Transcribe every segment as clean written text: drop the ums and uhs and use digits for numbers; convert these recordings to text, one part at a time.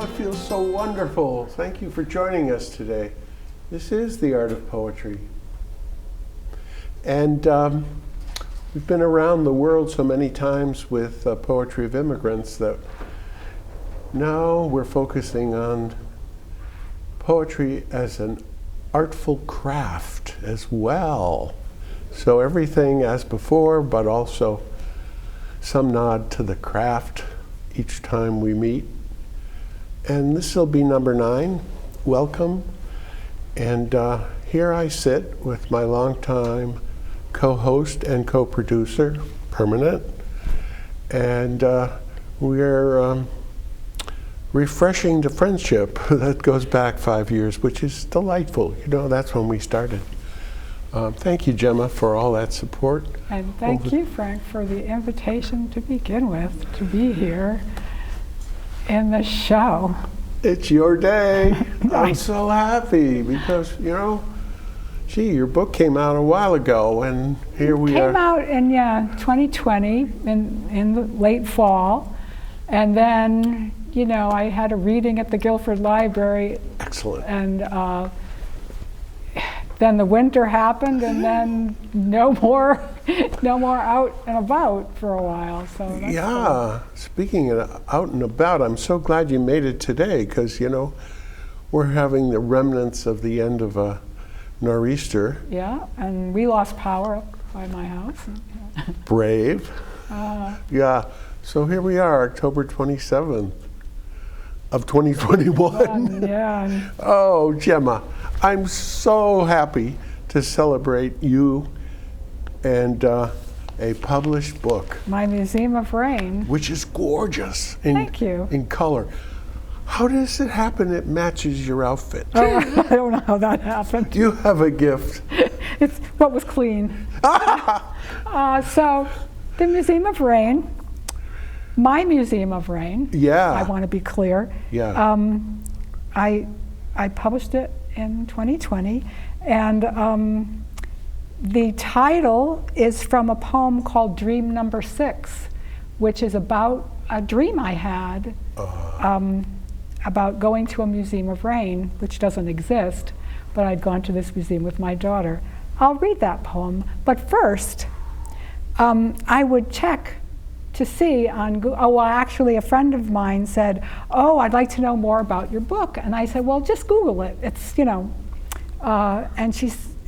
it feels so wonderful. Thank you for joining us today. This is The Art of Poetry. And we've been around the world so many times with Poetry of Immigrants that now we're focusing on poetry as an artful craft as well. So everything as before, but also some nod to the craft each time we meet. And this will be number 9. Welcome. And here I sit with my longtime co-host and co-producer, Permanent. And we're refreshing the friendship that goes back 5 years, which is delightful. You know, that's when we started. Thank you, Gemma, for all that support. And thank you, Frank, for the invitation to begin with, to be here in the show. It's your day. I'm so happy because, you know, gee, your book came out a while ago, and here we are. Came out in 2020, in the late fall, and then, you know, I had a reading at the Guilford Library. Excellent. And then the winter happened, and then no more out and about for a while. So that's yeah, speaking of out and about, I'm so glad you made it today because, you know, we're having the remnants of the end of a nor'easter. Yeah, and we lost power by my house. Brave. Yeah, so here we are, October 27th of 2021. Yeah. Oh, Gemma, I'm so happy to celebrate you and a published book. My Museum of Rain. Which is gorgeous. Thank you. In color. How does it happen it matches your outfit? Oh, I don't know how that happened. You have a gift. It's what was clean. So, the Museum of Rain, my Museum of Rain. Yeah. I want to be clear. Yeah. I published it in 2020, and the title is from a poem called Dream Number 6, which is about a dream I had about going to a Museum of Rain, which doesn't exist, but I'd gone to this museum with my daughter. I'll read that poem, but first, I would check to see on Google. Oh, well, actually, a friend of mine said, "Oh, I'd like to know more about your book," and I said, "Well, just Google it. It's, you know,"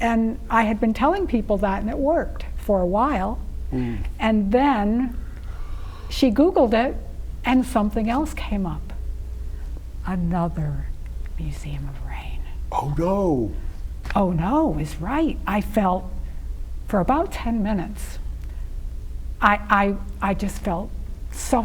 and I had been telling people that, and it worked for a while, and then she Googled it, and something else came up. Another Museum of Rain. Oh no! Oh no is right. I felt for about 10 minutes. I just felt so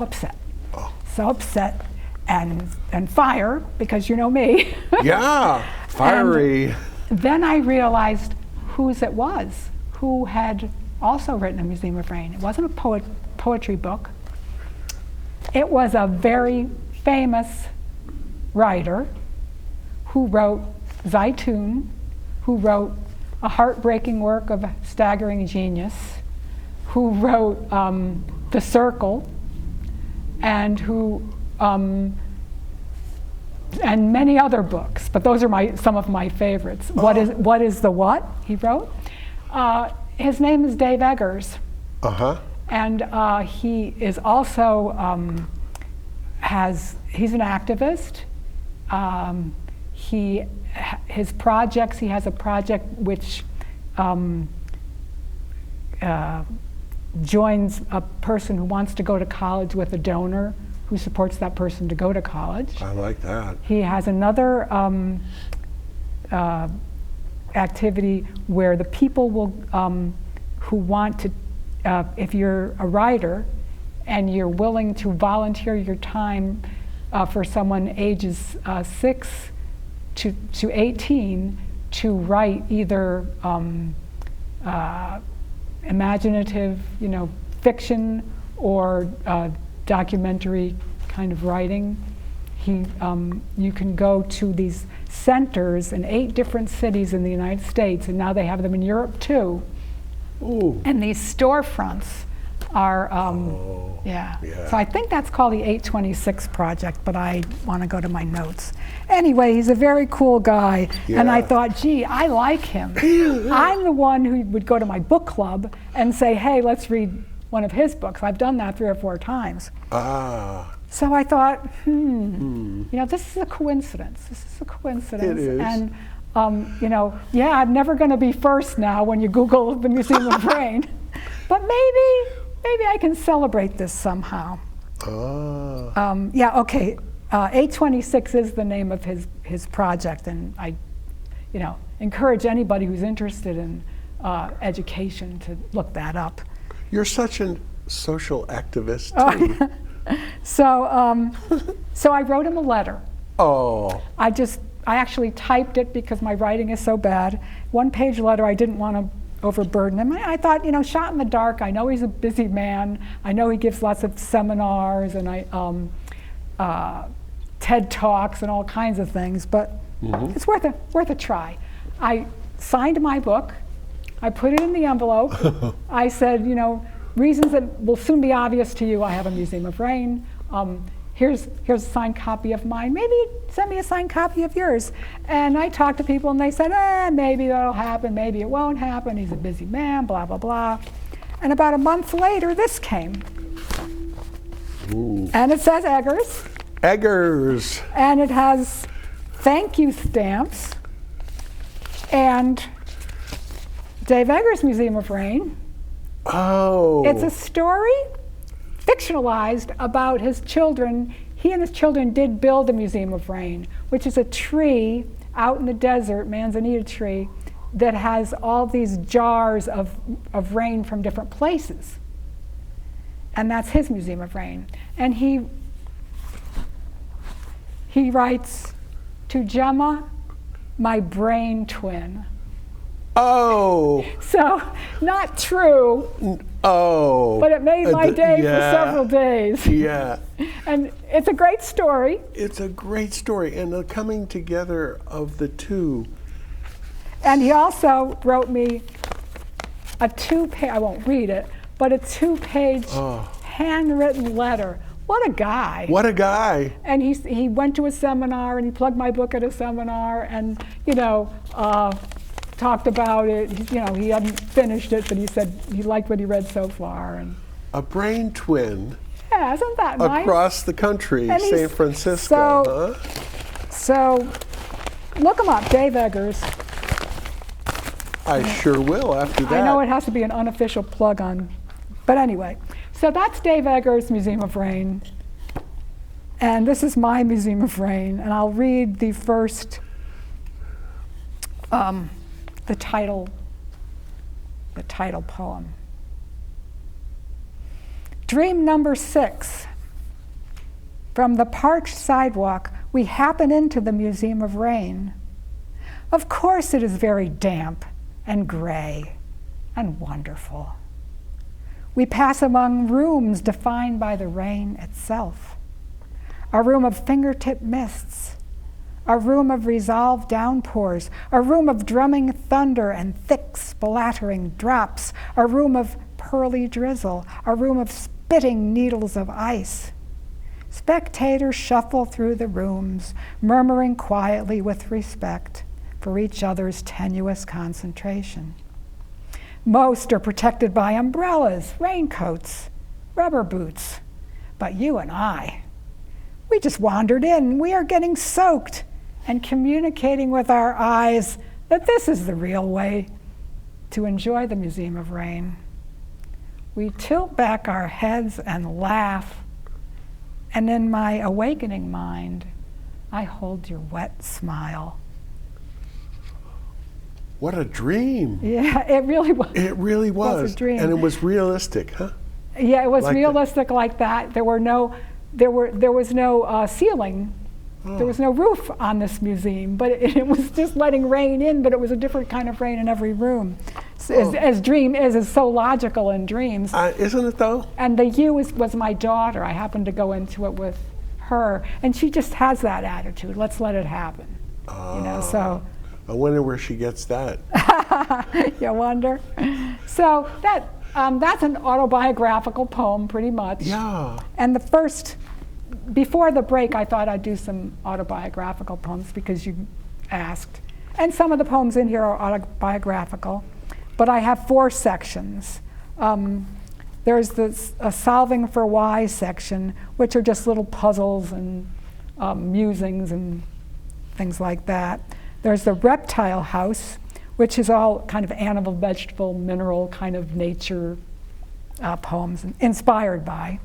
upset, and fire, because you know me. Yeah, fiery. And then I realized whose it was, who had also written a Museum of Rain. It wasn't a poetry book. It was a very famous writer who wrote Zaytun, who wrote a heartbreaking work of staggering genius, who wrote The Circle, and who and many other books, but those are some of my favorites. What is the what? He wrote. His name is Dave Eggers. And he is also he's an activist. His projects. He has a project which joins a person who wants to go to college with a donor who supports that person to go to college. I like that. He has another activity where the people will, who want to, if you're a writer and you're willing to volunteer your time for someone ages 6 to 18 to write either imaginative, you know, fiction or documentary kind of writing. You can go to these centers in 8 different cities in the United States, and now they have them in Europe too. Ooh. And these storefronts Our, Oh, yeah. yeah. So I think that's called the 826 Project, but I want to go to my notes. Anyway, he's a very cool guy, and I Yeah. thought, gee, I like him. I'm the one who would go to my book club and say, hey, let's read one of his books. I've done that 3 or 4 times. Ah, So I thought, you know, this is a coincidence. This is a coincidence. It is. And, you know, yeah, I'm never going to be first now when you Google the Museum of Rain. But maybe I can celebrate this somehow. Yeah, okay. 826 is the name of his project, and I, you know, encourage anybody who's interested in education to look that up. you're such a social activist Oh, too. So I wrote him a letter. Oh, I actually typed it because my writing is so bad. 1-page letter, I didn't want to overburden him. I thought, you know, shot in the dark, I know he's a busy man. I know he gives lots of seminars and TED Talks and all kinds of things, but it's worth a try. I signed my book. I put it in the envelope. I said, you know, reasons that will soon be obvious to you. I have a Museum of Rain. Here's a signed copy of mine. Maybe send me a signed copy of yours. And I talked to people and they said, maybe that'll happen, maybe it won't happen. He's a busy man, blah, blah, blah. And about a month later, this came. ooh. And it says Eggers. Eggers. And it has thank you stamps and Dave Eggers Museum of Rain. Oh. It's a story fictionalized about his children. He and his children did build a Museum of Rain, which is a tree out in the desert, manzanita tree, that has all these jars of rain from different places. And that's his Museum of Rain. And he writes, to Gemma, my brain twin. Oh. So, not true, Oh. but it made my day yeah. for several days. Yeah. And it's a great story. It's a great story, and the coming together of the two. And he also wrote me a 2-page, I won't read it, but a 2-page handwritten letter. What a guy. What a guy. And he went to a seminar and he plugged my book at a seminar and, you know, talked about it. You know, he hadn't finished it, but he said he liked what he read so far. And A brain twin yeah, isn't that nice? across the country, And he's San Francisco, huh? So look him up, Dave Eggers. I sure will after that. I know it has to be an unofficial plug on, but anyway. So that's Dave Eggers' Museum of Rain. And this is my Museum of Rain. And I'll read the first, the title poem. Dream number 6. From the parched sidewalk, we happen into the Museum of Rain. Of course it is very damp and gray and wonderful. We pass among rooms defined by the rain itself. A room of fingertip mists, a room of resolved downpours, a room of drumming thunder and thick splattering drops, a room of pearly drizzle, a room of spitting needles of ice. Spectators shuffle through the rooms, murmuring quietly with respect for each other's tenuous concentration. Most are protected by umbrellas, raincoats, rubber boots. But you and I, we just wandered in. We are getting soaked and communicating with our eyes that this is the real way to enjoy the Museum of Rain. We tilt back our heads and laugh, and in my awakening mind, I hold your wet smile. What a dream. Yeah, it really was. It really was. Was a dream. And it was realistic, huh? Yeah, it was Like realistic like that. There was no ceiling. There was no roof on this museum, but it was just letting rain in, but it was a different kind of rain in every room. As dream is so logical in dreams. Isn't it though? And the you was my daughter. I happened to go into it with her, and she just has that attitude. Let's let it happen. You know, so. I wonder where she gets that. You wonder? So That's an autobiographical poem, pretty much. Yeah. And before the break, I thought I'd do some autobiographical poems because you asked. And some of the poems in here are autobiographical. But I have 4 sections. There's a Solving for Why section, which are just little puzzles and musings and things like that. There's the Reptile House, which is all kind of animal, vegetable, mineral kind of nature poems inspired by.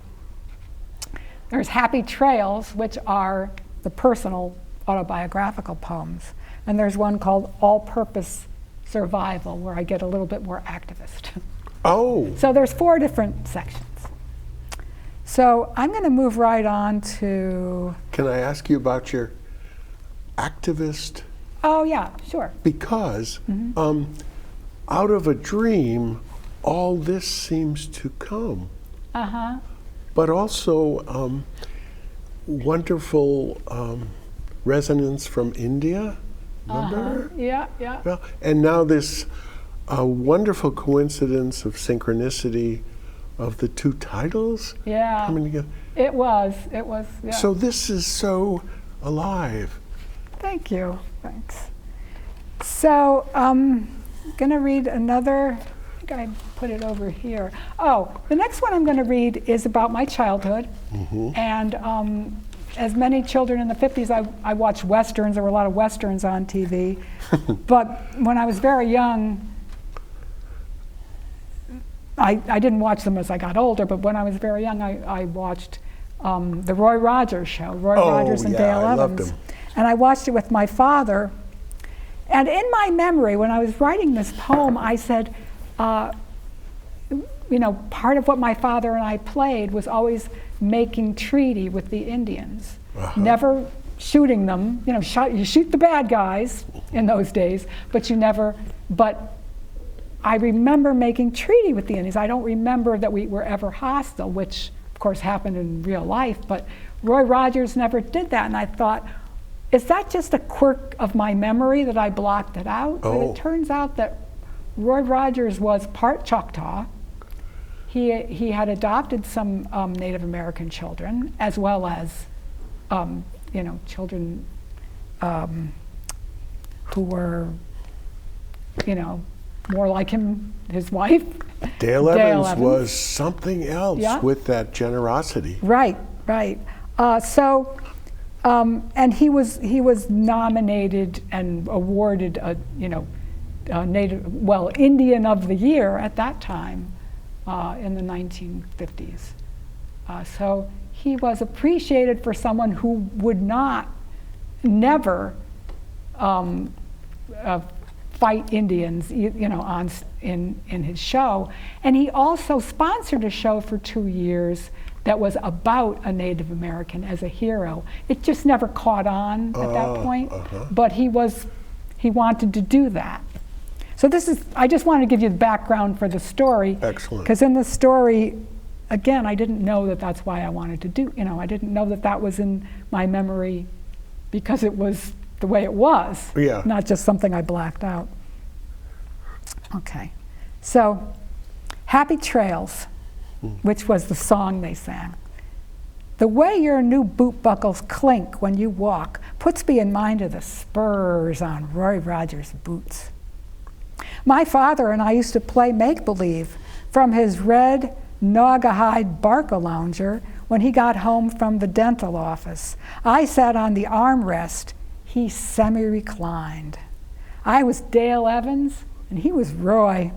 There's Happy Trails, which are the personal autobiographical poems. And there's one called All-Purpose Survival, where I get a little bit more activist. Oh. So there's 4 different sections. So I'm going to move right on to... Can I ask you about your activist? Oh, yeah, sure. Because out of a dream, all this seems to come. Uh-huh. But also wonderful resonance from India, remember? Yeah, yeah. Well, and now this wonderful coincidence of synchronicity of the 2 titles Yeah. coming together. It was, yeah. So this is so alive. Thank you, thanks. So I'm going to read another, I think I put it over here. Oh, the next one I'm going to read is about my childhood. And as many children in the 50s, I watched Westerns. There were a lot of Westerns on TV. But when I was very young, I didn't watch them as I got older, but when I was very young, I watched the Roy Rogers show, Roy Rogers and Dale I Evans. loved him. And I watched it with my father. And in my memory, when I was writing this poem, I said, part of what my father and I played was always making treaty with the Indians, never shooting them. You shoot the bad guys in those days, but but I remember making treaty with the Indians. I don't remember that we were ever hostile, which of course happened in real life, but Roy Rogers never did that. And I thought, is that just a quirk of my memory that I blocked it out? But it turns out that Roy Rogers was part Choctaw. He had adopted some Native American children, as well as children who were, more like him, his wife. Dale Evans was something else with that generosity. Right. And he was nominated and awarded Indian of the Year at that time in the 1950s. So he was appreciated for someone who would never fight Indians, in his show. And he also sponsored a show for 2 years that was about a Native American as a hero. It just never caught on at that point, but he wanted to do that. So I just wanted to give you the background for the story. Excellent. Because in the story, again, I didn't know that that's why I wanted to do, I didn't know that was in my memory because it was the way it was, not just something I blacked out. Okay, so Happy Trails, which was the song they sang. The way your new boot buckles clink when you walk puts me in mind of the spurs on Roy Rogers' boots. My father and I used to play make-believe from his red Naugahyde Barcalounger when he got home from the dental office. I sat on the armrest, he semi-reclined. I was Dale Evans, and he was Roy.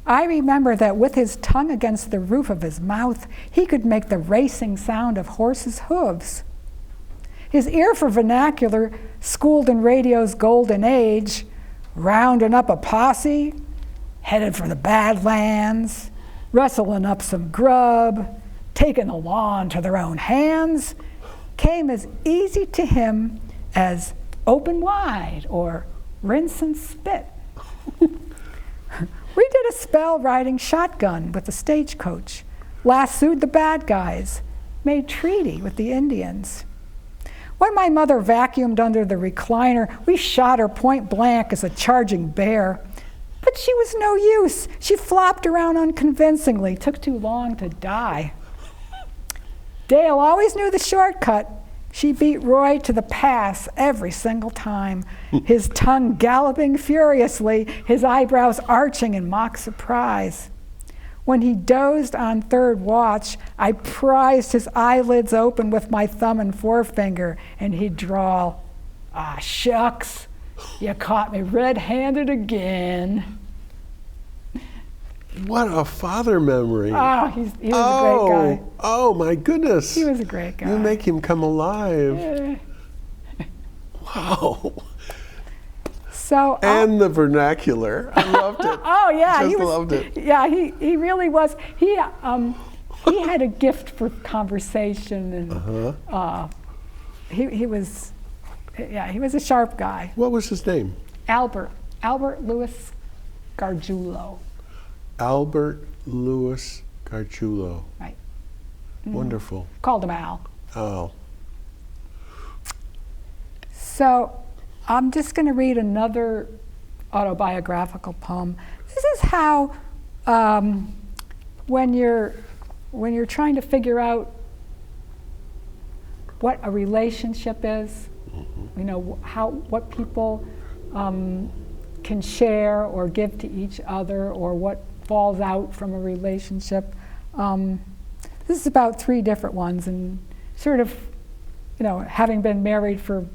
I remember that with his tongue against the roof of his mouth, he could make the racing sound of horses' hooves. His ear for vernacular, schooled in radio's golden age, rounding up a posse, headed for the Badlands, rustling up some grub, taking the law into their own hands, came as easy to him as open wide or rinse and spit. We did a spell riding shotgun with the stagecoach, lassoed the bad guys, made treaty with the Indians. When my mother vacuumed under the recliner, we shot her point blank as a charging bear. But she was no use. She flopped around unconvincingly, took too long to die. Dale always knew the shortcut. She beat Roy to the pass every single time, his tongue galloping furiously, his eyebrows arching in mock surprise. When he dozed on third watch, I prized his eyelids open with my thumb and forefinger, and he'd drawl, "Ah, shucks, you caught me red-handed again." What a father memory. Oh, he was a great guy. Oh, my goodness. He was a great guy. You make him come alive. Eh. Wow. So, And the vernacular. I loved it. oh yeah, Just loved it. Yeah, he really was. He had a gift for conversation, and he was a sharp guy. What was his name? Albert Louis Gargiulo. Albert Louis Gargiulo. Right. Wonderful. Called him Al. Oh. So I'm just going to read another autobiographical poem. This is how, when you're trying to figure out what a relationship is, you know, what people can share or give to each other, or what falls out from a relationship. This is about 3 different ones, and sort of, you know, having been married for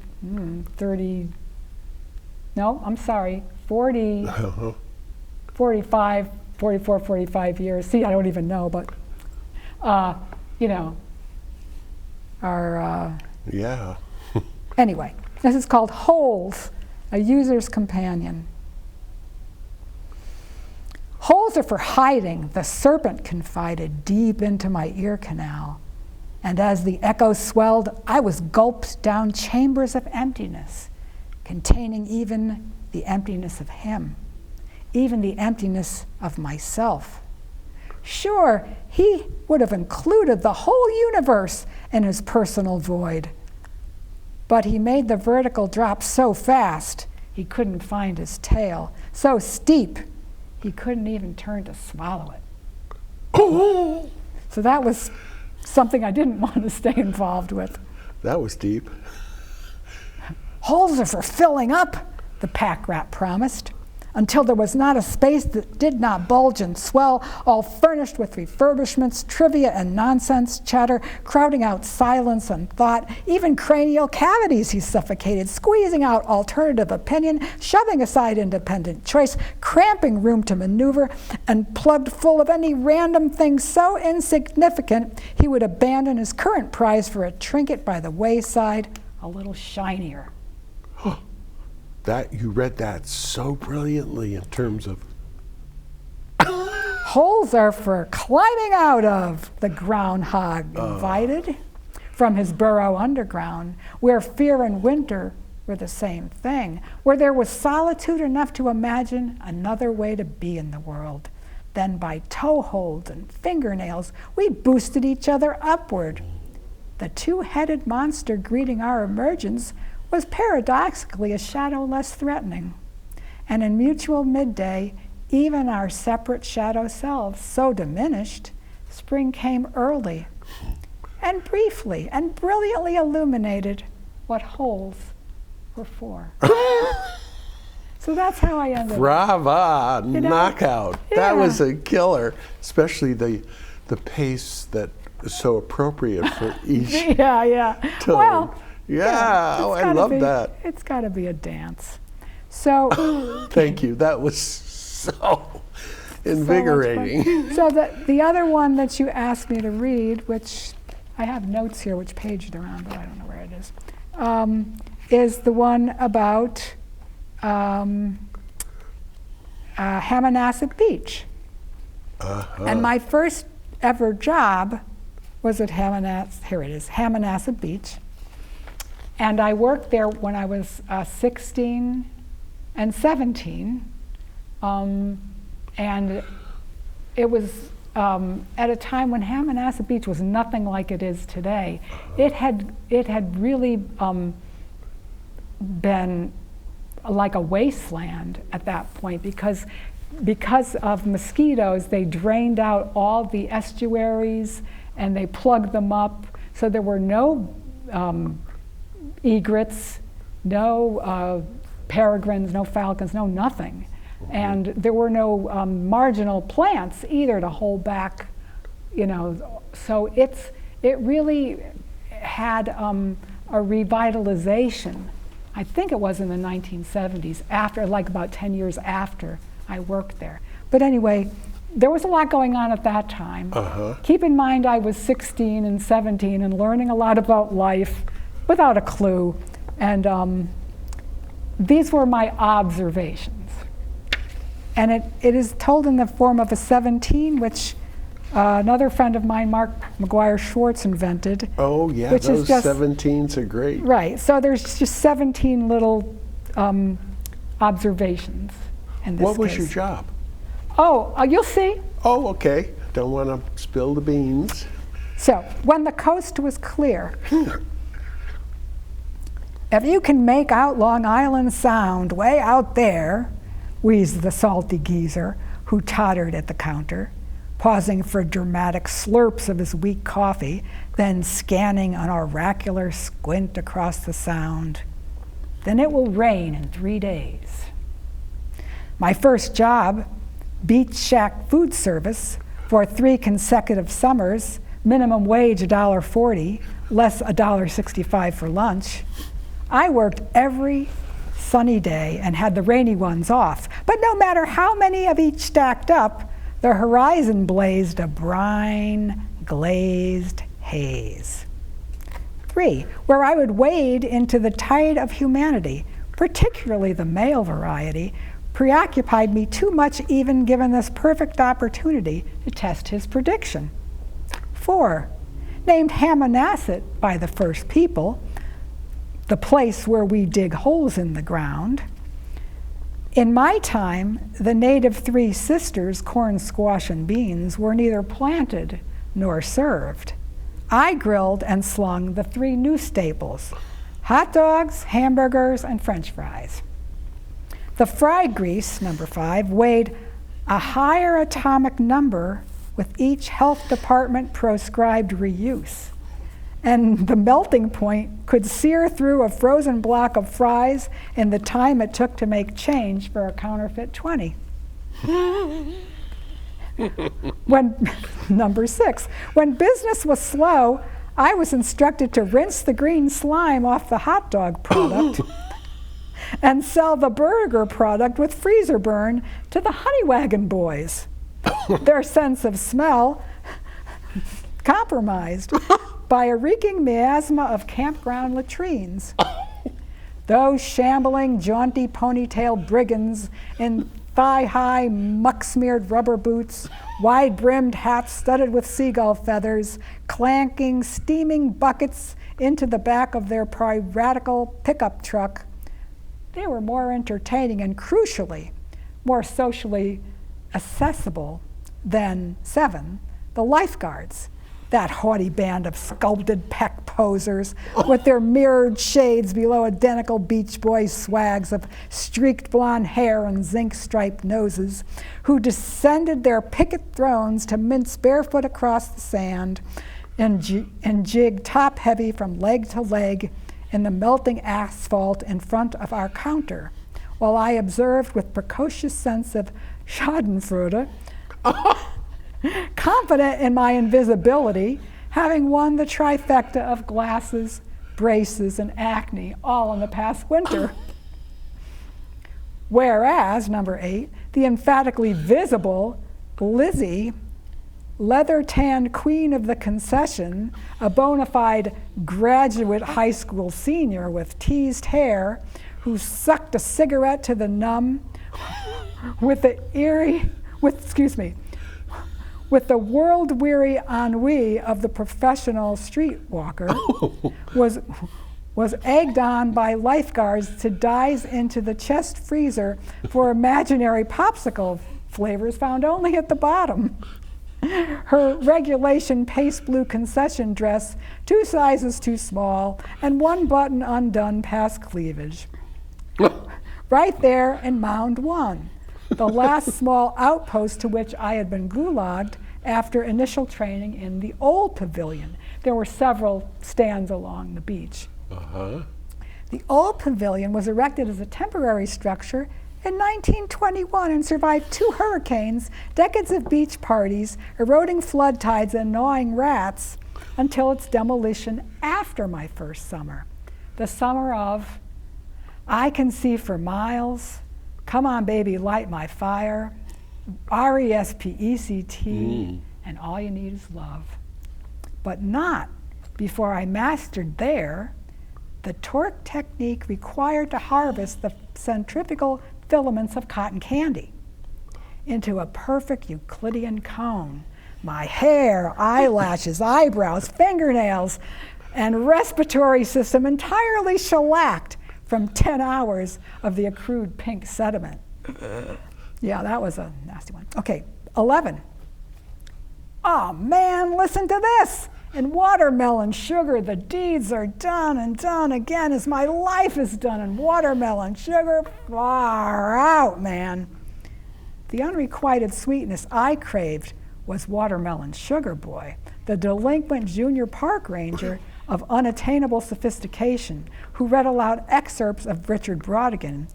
45 years. See, I don't even know, but, you know, Yeah. anyway, this is called Holes, a User's Companion. Holes are for hiding, the serpent confided deep into my ear canal. And as the echo swelled, I was gulped down chambers of emptiness, containing even the emptiness of him, even the emptiness of myself. Sure, he would have included the whole universe in his personal void. But he made the vertical drop so fast, he couldn't find his tail, so steep, he couldn't even turn to swallow it. So that was something I didn't want to stay involved with. That was deep. Holes are for filling up, the pack rat promised, until there was not a space that did not bulge and swell, all furnished with refurbishments, trivia, and nonsense chatter, crowding out silence and thought. Even cranial cavities he suffocated, squeezing out alternative opinion, shoving aside independent choice, cramping room to maneuver, and plugged full of any random thing so insignificant he would abandon his current prize for a trinket by the wayside, a little shinier. That you read that so brilliantly in terms of Holes are for climbing out of, the groundhog invited, from his burrow underground, where fear and winter were the same thing, where there was solitude enough to imagine another way to be in the world. Then by toe holds and fingernails, we boosted each other upward. The 2-headed monster greeting our emergence was paradoxically a shadow less threatening. And in mutual midday, even our separate shadow selves so diminished, spring came early and briefly and brilliantly illuminated what holes were for. So that's how I ended up. brava, You know? knockout. Yeah. That was a killer, especially the pace that is so appropriate for each Yeah. tone. Well, yeah, oh, it's I gotta love be- that. It's got to be a dance. So Thank you. That was so invigorating. So the other one that you asked me to read, which I have notes here, which page they're on, but I don't know where it is the one about Hammonasset Beach. And my first ever job was at Hammonasset Beach. And I worked there when I was 16 and 17. And it was at a time when Hammonasset Beach was nothing like it is today. It had really been like a wasteland at that point, because because of mosquitoes, they drained out all the estuaries and they plugged them up. So there were no egrets, no peregrines, no falcons, no nothing. And there were no marginal plants either to hold back, So it really had a revitalization. I think it was in the 1970s, after, like about 10 years after I worked there. But anyway, there was a lot going on at that time. Keep in mind I was 16 and 17 and learning a lot about life without a clue. And these were my observations. And it is told in the form of a 17, which another friend of mine, Mark McGuire Schwartz, invented. Oh, yeah, which those is just, 17s are great. Right, so there's just 17 little observations in this What was case. your job? Oh, you'll see. Oh, okay. Don't want to spill the beans. So, when the coast was clear, if you can make out Long Island Sound way out there, wheezed the salty geezer who tottered at the counter, pausing for dramatic slurps of his weak coffee, then scanning an oracular squint across the Sound. Then it will rain in 3 days. My first job, Beach Shack Food Service, for 3 consecutive summers, minimum wage $1.40, less $1.65 for lunch. I worked every sunny day and had the rainy ones off. But no matter how many of each stacked up, the horizon blazed a brine-glazed haze. 3, where I would wade into the tide of humanity, particularly the male variety, preoccupied me too much even given this perfect opportunity to test his prediction. 4, named Hammonasset by the first people, the place where we dig holes in the ground. In my time, the native 3 sisters, corn, squash, and beans, were neither planted nor served. I grilled and slung the 3 new staples: hot dogs, hamburgers, and French fries. The fry grease, number 5, weighed a higher atomic number with each health department proscribed reuse. And the melting point could sear through a frozen block of fries in the time it took to make change for a counterfeit 20. Number 6, when business was slow, I was instructed to rinse the green slime off the hot dog product and sell the burger product with freezer burn to the Honey Wagon boys. Their sense of smell compromised by a reeking miasma of campground latrines. Those shambling, jaunty ponytail brigands in thigh-high, muck-smeared rubber boots, wide-brimmed hats studded with seagull feathers, clanking, steaming buckets into the back of their piratical pickup truck. They were more entertaining and, crucially, more socially accessible than 7, the lifeguards, that haughty band of sculpted pec posers with their mirrored shades below identical Beach Boys swags of streaked blonde hair and zinc-striped noses, who descended their picket thrones to mince barefoot across the sand and jig top-heavy from leg to leg in the melting asphalt in front of our counter, while I observed with precocious sense of schadenfreude, confident in my invisibility, having won the trifecta of glasses, braces, and acne all in the past winter. Whereas, number 8, the emphatically visible Lizzie, leather-tanned queen of the concession, a bona fide graduate high school senior with teased hair, who sucked a cigarette to the numb with the world-weary ennui of the professional streetwalker, was egged on by lifeguards to dive into the chest freezer for imaginary popsicle flavors found only at the bottom. Her regulation paste blue concession dress, 2 sizes too small, and 1 button undone past cleavage. Right there in Mound 1, the last small outpost to which I had been gulagged after initial training in the old pavilion. There were several stands along the beach. Uh-huh. The old pavilion was erected as a temporary structure in 1921 and survived 2 hurricanes, decades of beach parties, eroding flood tides, and gnawing rats until its demolition after my first summer. The summer of I Can See for Miles, Come On Baby Light My Fire, RESPECT, and All You Need Is Love. But not before I mastered there the torque technique required to harvest the centrifugal filaments of cotton candy into a perfect Euclidean cone. My hair, eyelashes, eyebrows, fingernails, and respiratory system entirely shellacked from 10 hours of the accrued pink sediment. Yeah, that was a nasty one. Okay, 11. Oh man, listen to this. In Watermelon Sugar, the deeds are done and done again as my life is done in Watermelon Sugar. Far out, man. The unrequited sweetness I craved was Watermelon Sugar Boy, the delinquent junior park ranger of unattainable sophistication who read aloud excerpts of Richard Brautigan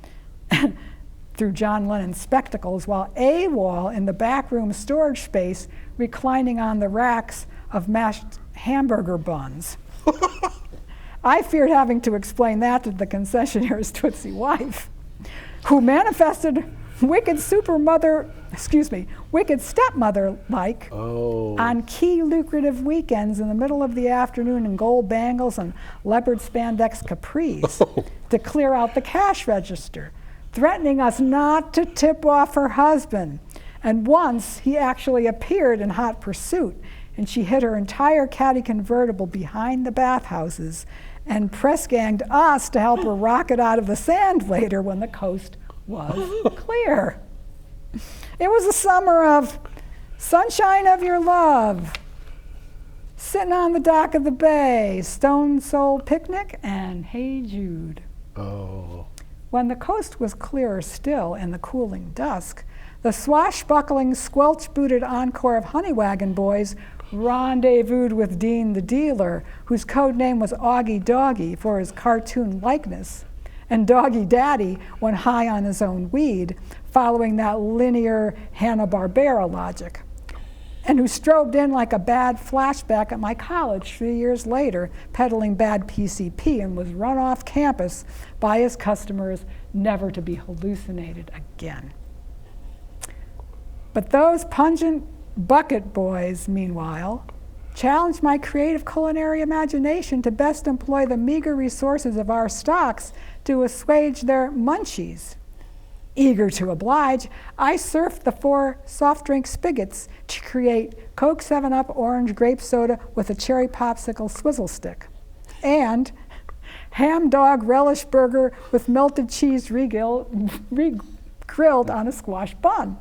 through John Lennon's spectacles while AWOL in the backroom storage space reclining on the racks of mashed hamburger buns. I feared having to explain that to the concessionaire's Tootsie wife, who manifested wicked stepmother-like on key lucrative weekends in the middle of the afternoon in gold bangles and leopard spandex capris to clear out the cash register, threatening us not to tip off her husband. And once he actually appeared in hot pursuit, and she hid her entire caddy convertible behind the bathhouses and press-ganged us to help her rocket out of the sand later when the coast was clear. It was the summer of Sunshine of Your Love, Sitting on the Dock of the Bay, Stone Soul Picnic, and Hey Jude. Oh. When the coast was clearer still in the cooling dusk, the swashbuckling, squelch-booted encore of Honey Wagon Boys rendezvoused with Dean the Dealer, whose code name was Augie Doggy for his cartoon likeness, and Doggy Daddy when high on his own weed, following that linear Hanna-Barbera logic, and who strobed in like a bad flashback at my college 3 years later, peddling bad PCP and was run off campus by his customers, never to be hallucinated again. But those pungent bucket boys, meanwhile, challenged my creative culinary imagination to best employ the meager resources of our stocks to assuage their munchies. Eager to oblige, I surfed the 4 soft drink spigots to create Coke 7-Up orange grape soda with a cherry popsicle swizzle stick, and ham dog relish burger with melted cheese grilled on a squash bun.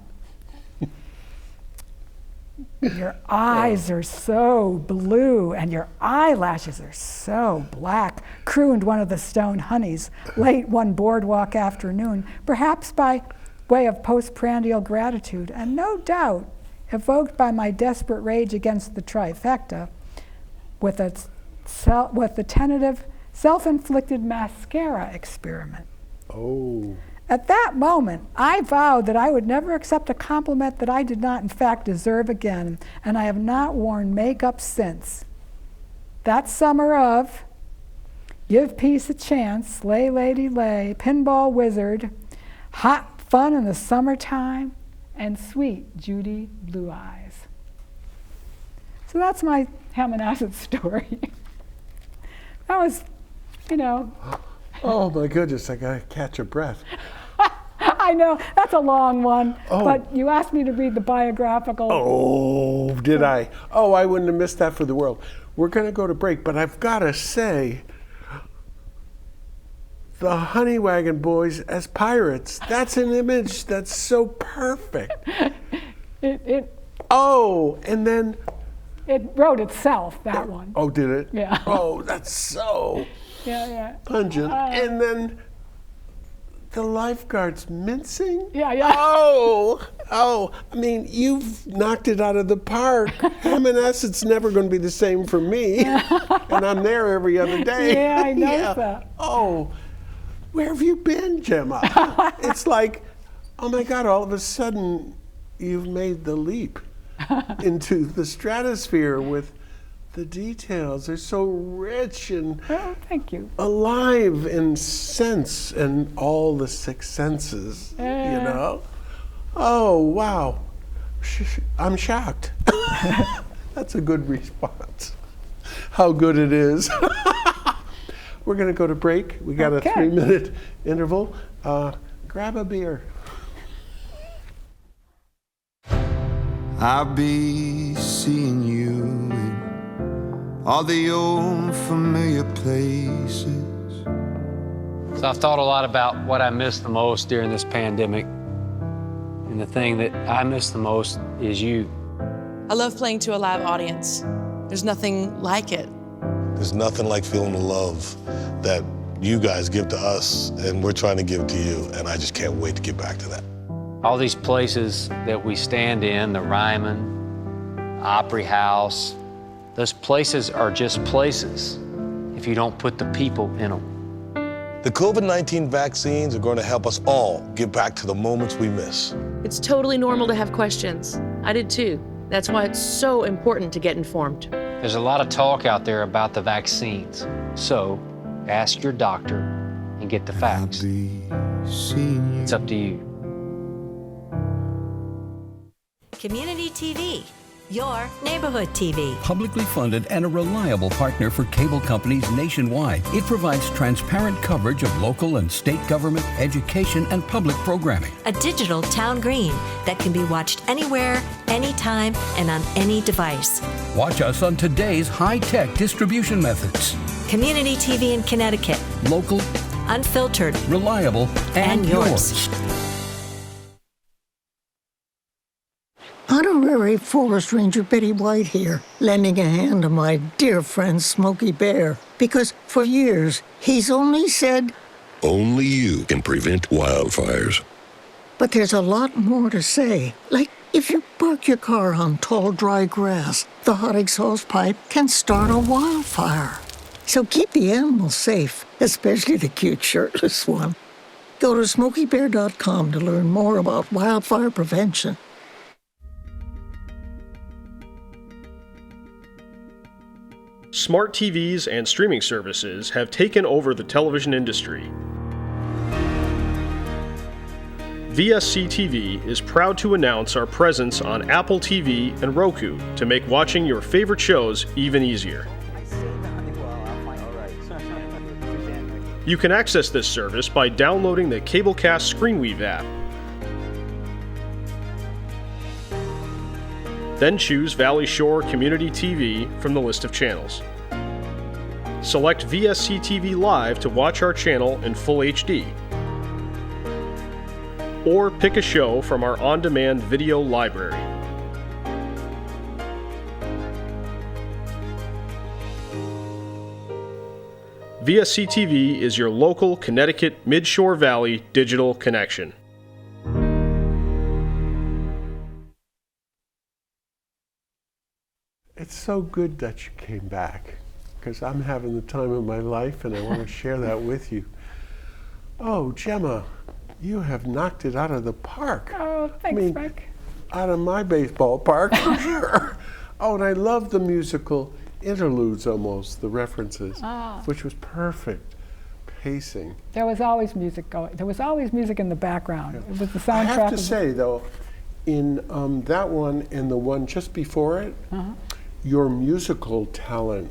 Your eyes are so blue and your eyelashes are so black, crooned one of the stone honeys late one boardwalk afternoon, perhaps by way of postprandial gratitude, and no doubt evoked by my desperate rage against the trifecta with the tentative self-inflicted mascara experiment. Oh. At that moment, I vowed that I would never accept a compliment that I did not in fact deserve again, and I have not worn makeup since. That summer of Give Peace a Chance, Lay Lady Lay, Pinball Wizard, Hot Fun in the Summertime, and Sweet Judy Blue Eyes. So that's my ham and acid story. That was, Oh my goodness, I gotta catch a breath. I know, that's a long one, Oh. but you asked me to read the biographical. Oh, did I? Oh, I wouldn't have missed that for the world. We're gonna go to break, but I've gotta say, the Honey Wagon Boys as pirates, that's an image that's so perfect. Oh, and then, It wrote itself, that one. oh, did it? Yeah. Oh, that's so Yeah. pungent. And then the lifeguard's mincing? Yeah, yeah. Oh, I mean, you've knocked it out of the park. It's never going to be the same for me. And I'm there every other day. Yeah, I noticed that. Oh, where have you been, Gemma? It's like, oh my God, all of a sudden you've made the leap into the stratosphere with the details. They're so rich and Oh, thank you. alive in sense and all the six senses, you know? Oh, wow. I'm shocked. That's a good response. How good it is. We're going to go to break. We got a 3-minute interval. Grab a beer. I'll be seeing you in all the old familiar places. So I've thought a lot about what I miss the most during this pandemic. And the thing that I miss the most is you. I love playing to a live audience. There's nothing like it. There's nothing like feeling the love that you guys give to us and we're trying to give to you, and I just can't wait to get back to that. All these places that we stand in, the Ryman, Opry House, those places are just places if you don't put the people in them. The COVID-19 vaccines are going to help us all get back to the moments we miss. It's totally normal to have questions. I did too. That's why it's so important to get informed. There's a lot of talk out there about the vaccines. So ask your doctor and get the I'll facts. be seeing you. It's up to you. Community TV, your neighborhood TV. Publicly funded and a reliable partner for cable companies nationwide. It provides transparent coverage of local and state government, education, and public programming. A digital town green that can be watched anywhere, anytime, and on any device. Watch us on today's high-tech distribution methods. Community TV in Connecticut. Local, Unfiltered. reliable, and yours. Honorary Forest Ranger Betty White here, lending a hand to my dear friend Smokey Bear. Because for years, he's only said, only you can prevent wildfires. but there's a lot more to say. Like, if you park your car on tall, dry grass, the hot exhaust pipe can start a wildfire. So keep the animals safe, especially the cute shirtless one. Go to SmokeyBear.com to learn more about wildfire prevention. Smart TVs and streaming services have taken over the television industry. VSC TV is proud to announce our presence on Apple TV and Roku to make watching your favorite shows even easier. You can access this service by downloading the Cablecast ScreenWeave app. Then choose Valley Shore Community TV from the list of channels. Select VSC TV Live to watch our channel in full HD. Or pick a show from our on-demand video library. VSC TV is your local Connecticut Midshore Valley digital connection. It's so good that you came back, because I'm having the time of my life and I want to share that with you. Oh, Gemma, you have knocked it out of the park. Oh, thanks, Frank. Out of my baseball park, for sure. Oh, and I love the musical interludes almost, the references, which was perfect pacing. There was always music going. There was always music in the background. It was the soundtrack. I have to say, though, in that one and the one just before it, your musical talent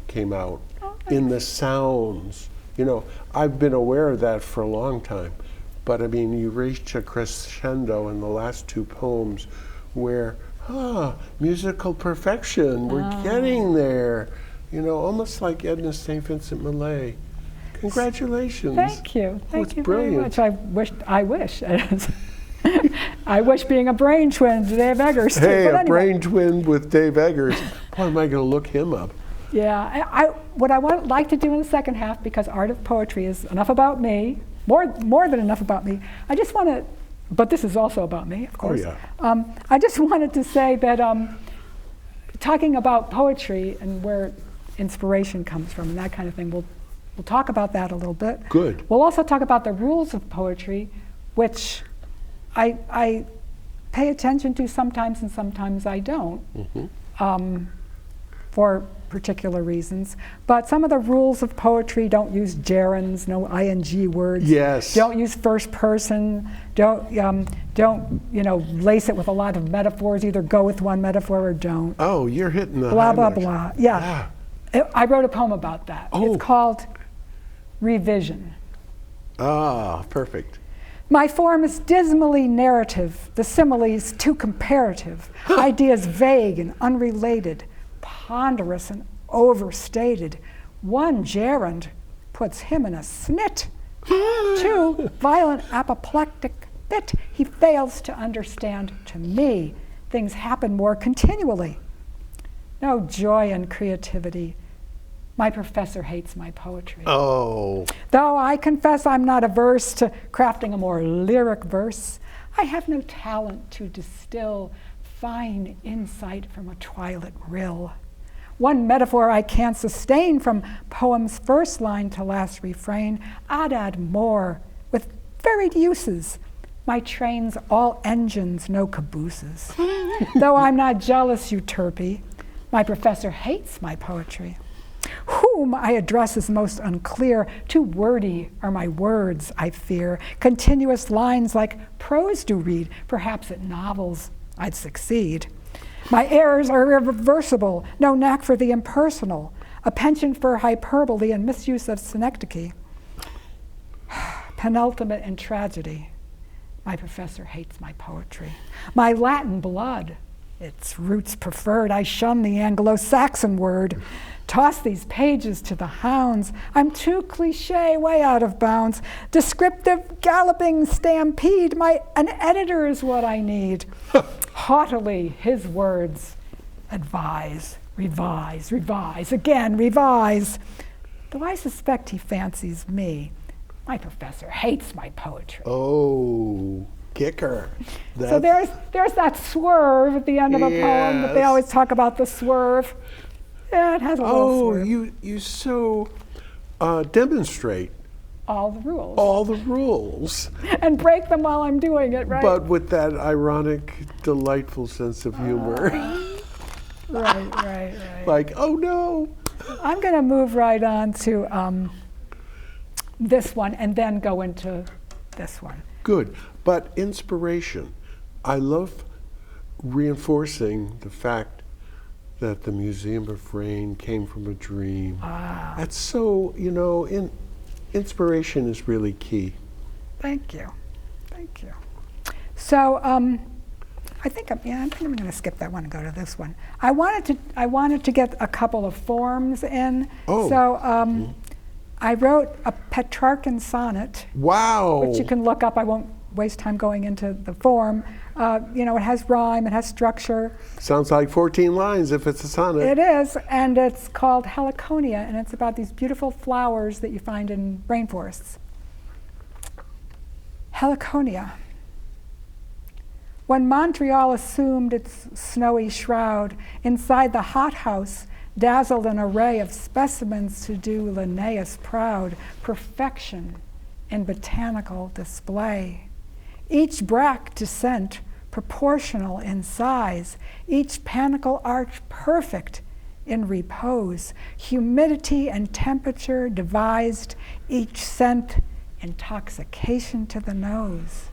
came out in the sounds. You know, I've been aware of that for a long time, but I mean, you reached a crescendo in the last two poems where, musical perfection, we're getting there. You know, almost like Edna St. Vincent Millay. Congratulations. Thank you. Thank you brilliant. very much. I wish. I wish being a brain twin to Dave Eggers. Hey, but a anyway. brain twin with Dave Eggers. Boy, am I going to look him up? Yeah. What I would like to do in the second half, because Art of Poetry is enough about me, more than enough about me. I just want to, but this is also about me, of course. yeah. I just wanted to say that talking about poetry and where inspiration comes from and that kind of thing, we'll talk about that a little bit. Good. We'll also talk about the rules of poetry, which I pay attention to sometimes and sometimes I don't, for particular reasons. But some of the rules of poetry: don't use gerunds, no ing words. Yes. Don't use first person. Don't lace it with a lot of metaphors. Either go with one metaphor or don't. Oh, you're hitting the Blah high blah marks. blah. Yeah. I wrote a poem about that. Oh. It's called Revision. Ah, perfect. My form is dismally narrative, the similes too comparative, ideas vague and unrelated, ponderous and overstated. One gerund puts him in a snit. Two, violent apoplectic fit. He fails to understand, to me, things happen more continually. No joy and creativity. My professor hates my poetry. Oh. Though I confess I'm not averse to crafting a more lyric verse, I have no talent to distill fine insight from a twilit rill. One metaphor I can't sustain from poem's first line to last refrain. I'd add more with varied uses. My train's all engines, no cabooses. Though I'm not jealous, Euterpe, my professor hates my poetry. Whom I address is most unclear. Too wordy are my words, I fear. Continuous lines like prose do read. Perhaps at novels I'd succeed. My errors are irreversible. No knack for the impersonal. A penchant for hyperbole and misuse of synecdoche. Penultimate in tragedy. My professor hates my poetry. My Latin blood, its roots preferred. I shun the Anglo-Saxon word. Toss these pages to the hounds. I'm too cliche, way out of bounds. Descriptive, galloping stampede. An editor is what I need. Haughtily, his words advise, revise, revise, again, revise. Though I suspect he fancies me, my professor hates my poetry. Oh, kicker. So there's that swerve at the end of a poem that they always talk about, the swerve. Yeah, it has a little swerve. You so demonstrate all the rules. All the rules. And break them while I'm doing it, right? But with that ironic, delightful sense of humor. Right. Like, oh no. I'm going to move right on to this one and then go into this one. Good. But inspiration. I love reinforcing the fact that the Museum of Rain came from a dream. That's so, inspiration is really key. Thank you. So I think I'm going to skip that one and go to this one. I wanted to get a couple of forms in. Oh. So I wrote a Petrarchan sonnet. Wow. Which you can look up. I won't waste time going into the form. It has rhyme, it has structure. Sounds like 14 lines if it's a sonnet. It is, and it's called Heliconia, and it's about these beautiful flowers that you find in rainforests. Heliconia. When Montreal assumed its snowy shroud, inside the hothouse dazzled an array of specimens to do Linnaeus proud, perfection in botanical display. Each bract descent proportional in size, each panicle arch perfect in repose, humidity and temperature devised, each scent intoxication to the nose.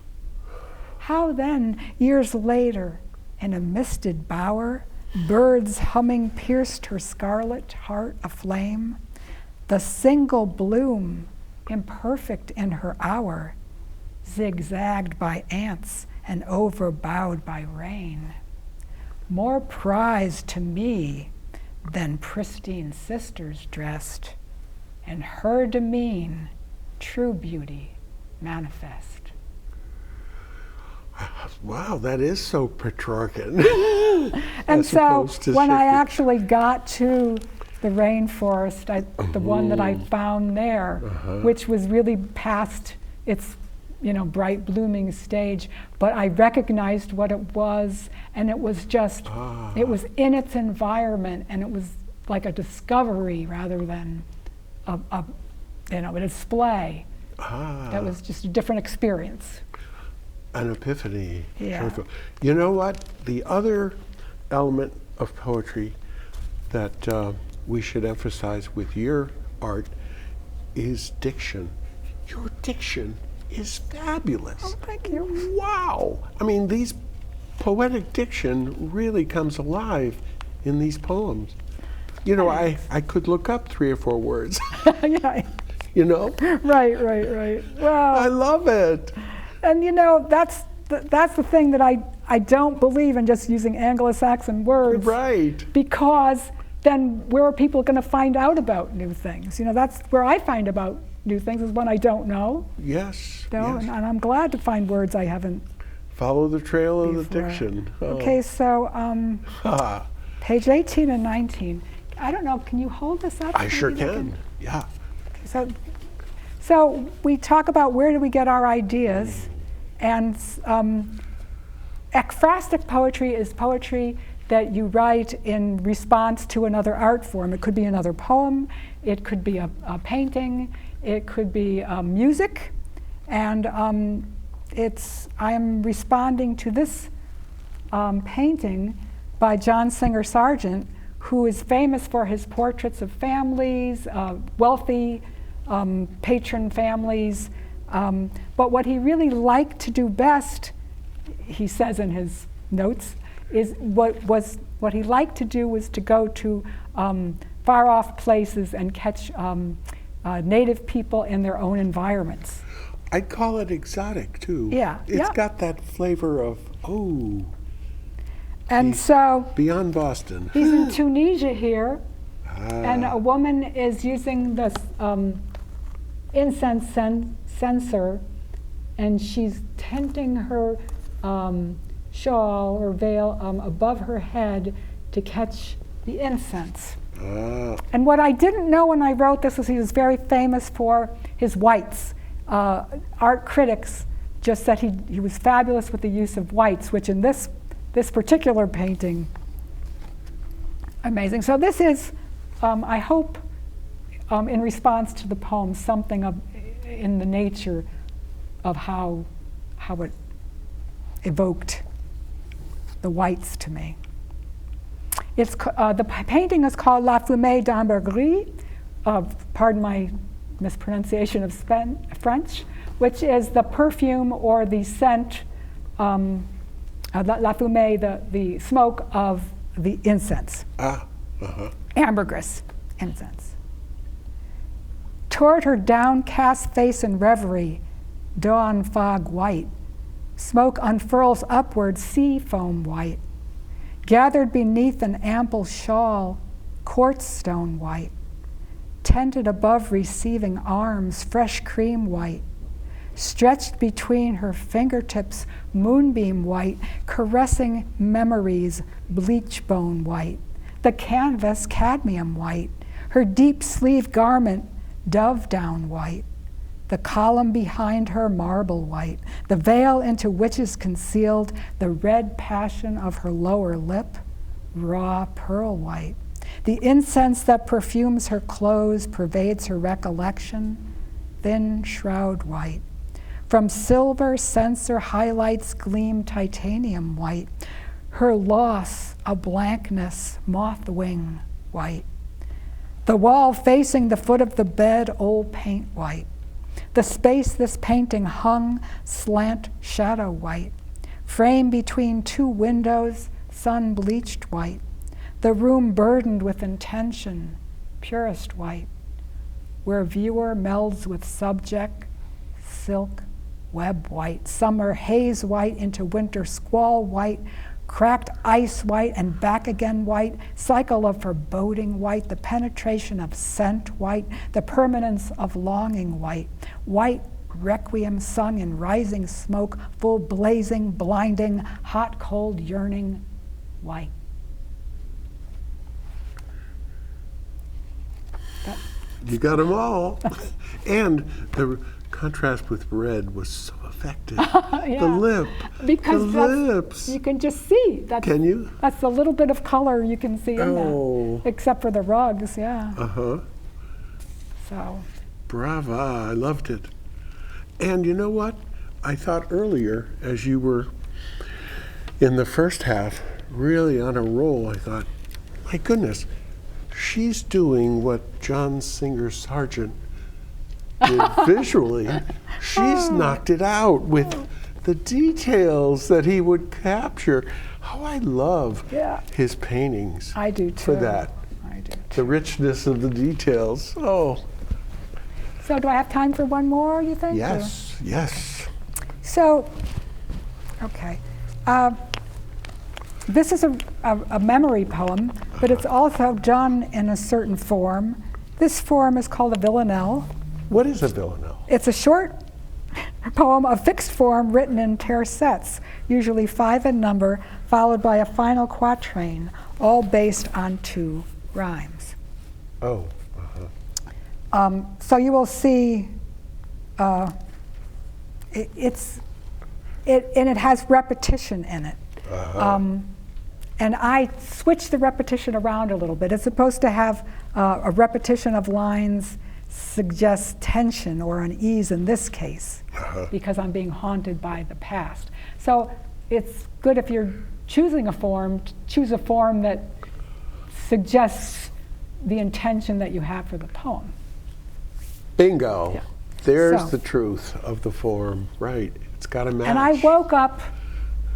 How then, years later, in a misted bower, birds humming pierced her scarlet heart aflame, the single bloom, imperfect in her hour, zigzagged by ants and overbowed by rain, more prized to me than pristine sisters dressed, in her demean true beauty manifest. Wow, that is so Petrarchan. And so when I actually got to the rainforest, the one that I found there, which was really past its bright blooming stage, but I recognized what it was, and it was just, it was in its environment, and it was like a discovery rather than a display. That was just a different experience. An epiphany. Yeah. You know what? The other element of poetry that we should emphasize with your art is diction. Your diction is fabulous. Oh, thank you. Wow. I mean, these poetic diction really comes alive in these poems. I could look up 3 or 4 words. Yeah. Right. Well, I love it. And that's the thing that I don't believe in just using Anglo-Saxon words. Right. Because then where are people going to find out about new things? That's where I find about new things, is when I don't know. Yes. And I'm glad to find words I haven't. Follow the trail of the before. diction. Okay, so page 18 and 19. I don't know, can you hold this up? I sure can. Yeah. So we talk about where do we get our ideas, and ekphrastic poetry is poetry that you write in response to another art form. It could be another poem, it could be a painting, it could be music, and I'm responding to this painting by John Singer Sargent, who is famous for his portraits of families, wealthy patron families. But what he really liked to do best, he says in his notes, is what he liked to do was to go to far off places and catch native people in their own environments. I'd call it exotic too. Yeah. It's got that flavor of, And so beyond Boston. He's in Tunisia here, and a woman is using this incense censer, and she's tenting her shawl or veil above her head to catch the incense. And what I didn't know when I wrote this was he was very famous for his whites. Art critics just said he was fabulous with the use of whites, which in this particular painting, amazing. So this is, I hope, in response to the poem, something in the nature of how it evoked the whites to me. The painting is called La Fumée d'Ambergris, pardon my mispronunciation of French, which is the perfume or the scent, La Fumée, the smoke of the incense. Ambergris incense. Toward her downcast face in reverie, dawn fog white, smoke unfurls upward, sea foam white. Gathered beneath an ample shawl, quartz stone white. Tended above receiving arms, fresh cream white. Stretched between her fingertips, moonbeam white, caressing memories, bleach bone white. The canvas, cadmium white. Her deep sleeve garment, dove down white. The column behind her, marble white. The veil into which is concealed the red passion of her lower lip, raw pearl white. The incense that perfumes her clothes pervades her recollection, thin shroud white. From silver censer highlights gleam titanium white. Her loss, a blankness, moth wing white. The wall facing the foot of the bed, old paint white. The space this painting hung, slant shadow white. Frame between 2 windows, sun bleached white. The room burdened with intention, purest white. Where viewer melds with subject, silk, web white. Summer haze white into winter squall white. Cracked ice white and back again white, cycle of foreboding white, the penetration of scent white, the permanence of longing white, white requiem sung in rising smoke, full blazing, blinding, hot, cold, yearning white. You got them all. And the contrast with red was so effective. Yeah. The lip. Because the lips. you can just see. Can you? That's the little bit of color you can see in Oh. that, except for the rugs, yeah. Uh-huh. So, Brava, I loved it. And you know what? I thought earlier, as you were in the first half, really on a roll, I thought, my goodness, she's doing what John Singer Sargent did visually. She's knocked it out with the details that he would capture. Oh, I love Yeah. his paintings. I do too. For that. I do. The richness of the details. Oh, So do I have time for one more, you think? yes, yes. So, okay. This is a memory poem, but it's also done in a certain form. This form is called a villanelle. What is a villanelle? It's a short poem of fixed form written in tercets, usually 5 in number, followed by a final quatrain, all based on 2 rhymes. Oh, So you will see it has repetition in it. And I switched the repetition around a little bit. It's supposed to have a repetition of lines suggests tension or unease in this case, because I'm being haunted by the past. So it's good if you're choosing a form, choose a form that suggests the intention that you have for the poem. bingo. Yeah. There's So- the truth of the form. Right. It's got to match. And I woke up,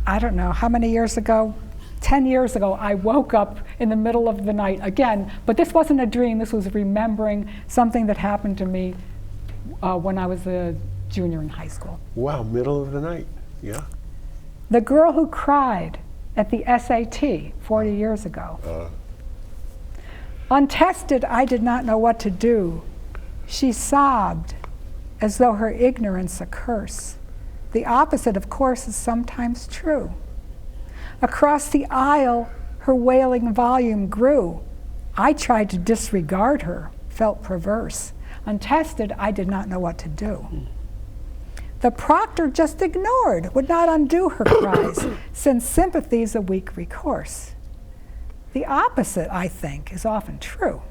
I don't know how many years ago, 10 years ago, I woke up in the middle of the night again, but this wasn't a dream, this was remembering something that happened to me when I was a junior in high school. Wow, middle of the night. Yeah. The girl who cried at the SAT 40 years ago. Untested, I did not know what to do. She sobbed as though her ignorance a curse. The opposite, of course, is sometimes true. Across the aisle, her wailing volume grew. I tried to disregard her, felt perverse. Untested, I did not know what to do. The proctor just ignored, would not undo her cries, since sympathy's a weak recourse. The opposite, I think, is often true.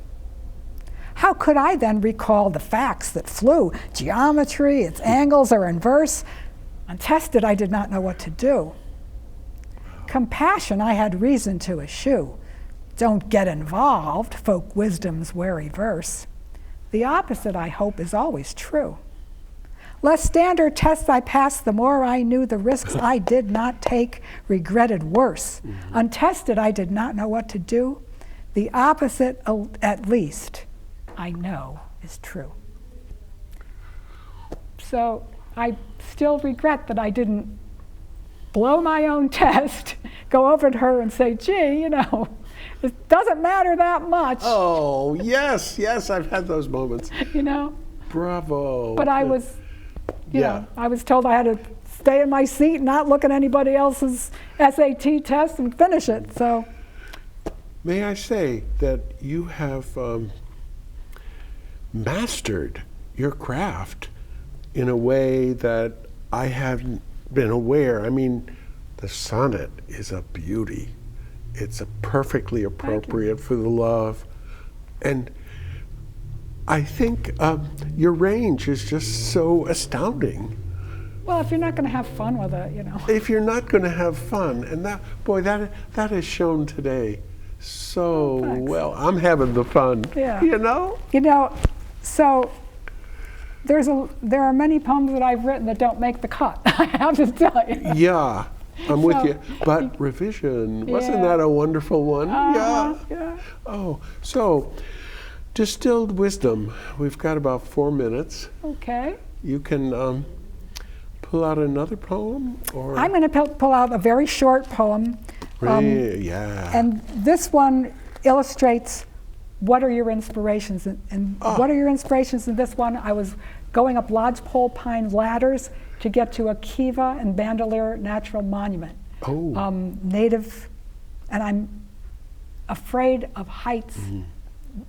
How could I then recall the facts that flew? Geometry, its angles are inverse. Untested, I did not know what to do. Compassion I had reason to eschew. Don't get involved, folk wisdom's wary verse. The opposite, I hope, is always true. Less standard tests I passed, the more I knew the risks I did not take, regretted worse. Untested, I did not know what to do. The opposite, at least, I know is true. So I still regret that I didn't blow my own test, go over to her and say, gee, you know, it doesn't matter that much. Oh, yes, yes, I've had those moments. You know? Bravo. But I was, you know, I was told I had to stay in my seat and not look at anybody else's SAT test and finish it, so. May I say that you have mastered your craft in a way that I haven't been aware. I mean, the sonnet is a beauty. It's a perfectly appropriate for the love. And I think your range is just so astounding. Well, if you're not going to have fun with it, you know. If you're not going to have fun, and that, boy, that is shown today so well. I'm having the fun, you know? You know, so there are many poems that I've written that don't make the cut, I have to tell you. Yeah, I'm with you. But revision, wasn't that a wonderful one? Yeah. Oh, so distilled wisdom. We've got about 4 minutes. Okay. You can pull out another poem, or I'm going to pull out a very short poem. Yeah. And this one illustrates what are your inspirations. And what are your inspirations in this one? I was going up lodgepole pine ladders to get to a Kiva and Bandelier Natural Monument. Native, and I'm afraid of heights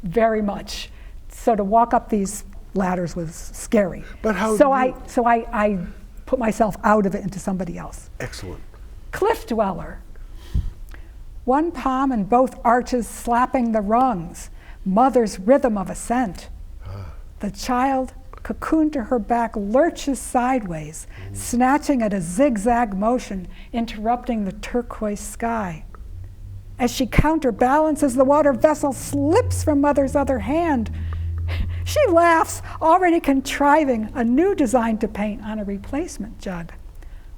very much. So to walk up these ladders was scary. But how So do you- I put myself out of it into somebody else. Excellent. Cliff dweller. One palm and both arches slapping the rungs, mother's rhythm of ascent. The child, cocooned to her back, lurches sideways, snatching at a zigzag motion, interrupting the turquoise sky. As she counterbalances, the water vessel slips from mother's other hand. She laughs, already contriving a new design to paint on a replacement jug.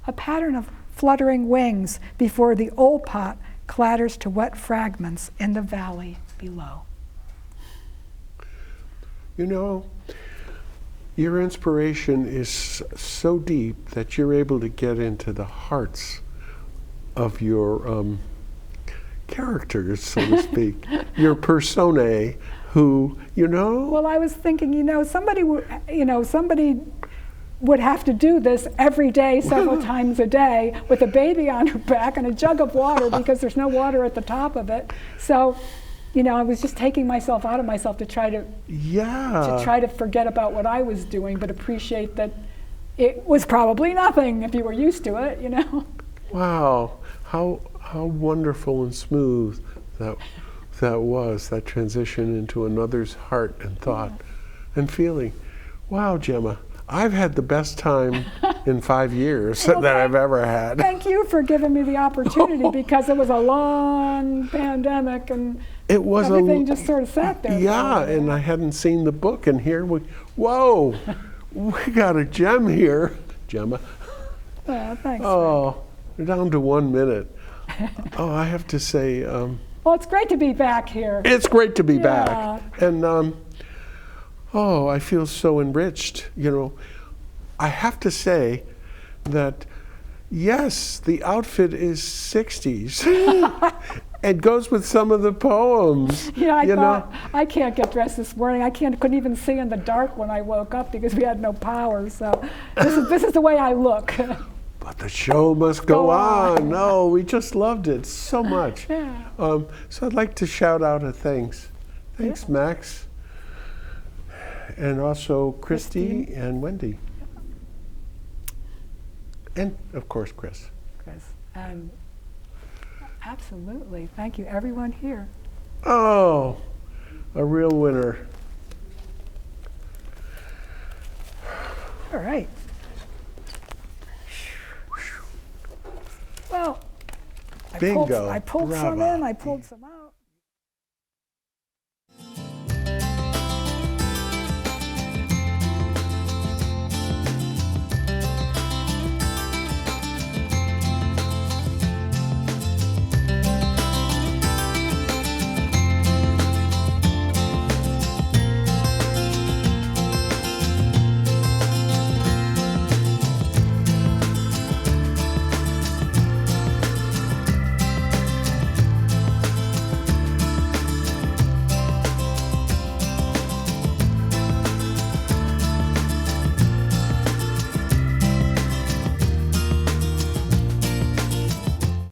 A pattern of fluttering wings before the old pot clatters to wet fragments in the valley below. You know, your inspiration is so deep that you're able to get into the hearts of your characters, so to speak, your personae, who, you know. Well, I was thinking, somebody would have to do this every day, several times a day, with a baby on her back and a jug of water because there's no water at the top of it. So, I was just taking myself out of myself to try to forget about what I was doing, but appreciate that it was probably nothing if you were used to it, Wow, how wonderful and smooth that was, that transition into another's heart and thought and feeling. Wow, Gemma, I've had the best time in 5 years that I've ever had. Thank you for giving me the opportunity because it was a long pandemic and everything just sort of sat there. Yeah, and I hadn't seen the book, and here we got a gem here, Gemma. Thanks. Oh, we're down to 1 minute. Oh, I have to say. Well, it's great to be back here. It's great to be back. And I feel so enriched. I have to say that, yes, the outfit is 60s. It goes with some of the poems. Yeah, I thought, I can't get dressed this morning. Couldn't even see in the dark when I woke up because we had no power. So this is the way I look. But the show must go on. No, we just loved it so much. Yeah. So I'd like to shout out a thanks. Thanks, Max. And also Christy and Wendy. And, of course, Chris. Absolutely. Thank you, everyone here. Oh, a real winner. All right. Well, Bingo. I pulled some Bravo. in, I pulled some out.